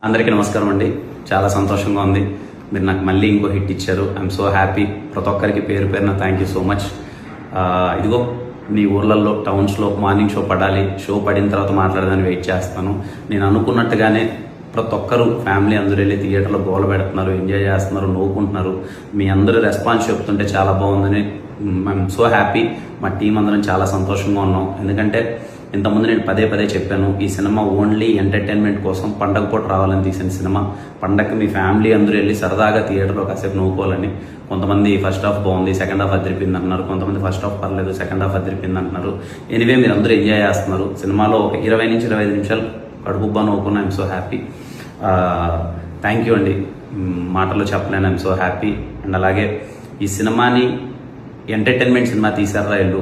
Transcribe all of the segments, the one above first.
అందరికీ నమస్కారం అండి. చాలా సంతోషంగా ఉంది. మీరు నాకు మళ్ళీ ఇంకో హిట్ ఇచ్చారు. I'm so happy. ప్రతి ఒక్కరికి పేరు పేరున థ్యాంక్ యూ సో మచ్. ఇదిగో మీ ఊర్లలో టౌన్స్లో మార్నింగ్ షో పడాలి, షో పడిన తర్వాత మాట్లాడదాన్ని వెయిట్ చేస్తాను. నేను అనుకున్నట్టుగానే ప్రతి ఒక్కరు ఫ్యామిలీ అందరూ వెళ్ళి థియేటర్లో గోల పెడుతున్నారు, ఎంజాయ్ చేస్తున్నారు, నవ్వుకుంటున్నారు. మీ అందరూ రెస్పాన్స్ చెప్తుంటే చాలా బాగుందని ఐఎమ్ సో హ్యాపీ. మా టీం అందరం చాలా సంతోషంగా ఉన్నాం. ఎందుకంటే ఇంతకుముందు నేను పదే పదే చెప్పాను, ఈ సినిమా ఓన్లీ ఎంటర్టైన్మెంట్ కోసం పండగ పూట రావాలని తీసిన సినిమా. పండగకి మీ ఫ్యామిలీ అందరూ వెళ్ళి సరదాగా థియేటర్లో కాసేపు నవ్వుకోవాలని. కొంతమంది ఫస్ట్ హాఫ్ బాగుంది, సెకండ్ హాఫ్ అదిరిపోయింది అంటున్నారు. కొంతమంది ఫస్ట్ హాఫ్ పర్లేదు, సెకండ్ హాఫ్ అదిరిపోయింది అంటున్నారు. ఎనీవే మీరు అందరూ ఎంజాయ్ చేస్తున్నారు. సినిమాలో ఒక 20 నుంచి 25 నిమిషాలు కడుపుబ్బా నవ్వుకున్నా. I'm so happy. Thank you అండి. మాటల్లో చెప్పలేను. I'm so happy. అండ్ అలాగే ఈ సినిమాని ఎంటర్టైన్మెంట్ సినిమా తీశారు వీళ్ళు,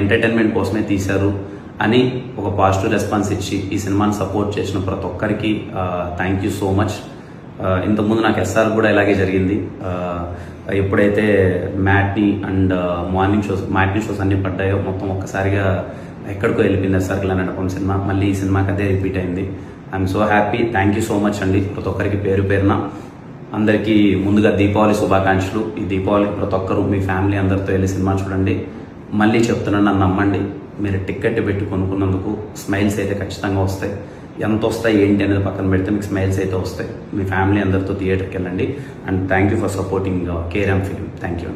ఎంటర్టైన్మెంట్ కోసమే తీశారు అని ఒక పాజిటివ్ రెస్పాన్స్ ఇచ్చి ఈ సినిమాని సపోర్ట్ చేసిన ప్రతి ఒక్కరికి థ్యాంక్ యూ సో మచ్. ఇంతకుముందు నాకు ఎస్ఆర్ కూడా ఇలాగే జరిగింది. ఎప్పుడైతే మ్యాట్ని అండ్ మ్యాట్ని షోస్ అన్ని పడ్డాయో మొత్తం ఒక్కసారిగా ఎక్కడికో వెళ్ళిపోయింది ఎస్ఆర్కి నడపం సినిమా. మళ్ళీ ఈ సినిమాకి అదే రిపీట్ అయింది. I'm so happy. Thank you so much అండి. ప్రతి ఒక్కరికి పేరు పేరున అందరికీ ముందుగా దీపావళి శుభాకాంక్షలు. ఈ దీపావళికి ప్రతి ఒక్కరు మీ ఫ్యామిలీ అందరితో వెళ్ళి సినిమా చూడండి. మళ్ళీ చెప్తున్నాను, నన్ను నమ్మండి. మీరు టికెట్ పెట్టి కొనుక్కున్నందుకు స్మైల్స్ అయితే ఖచ్చితంగా వస్తాయి. ఎంత వస్తాయి ఏంటి అనేది పక్కన పెడితే మీకు స్మైల్స్ అయితే వస్తాయి. మీ ఫ్యామిలీ అందరితో థియేటర్కి వెళ్ళండి. And thank you for supporting KRM film. Thank you.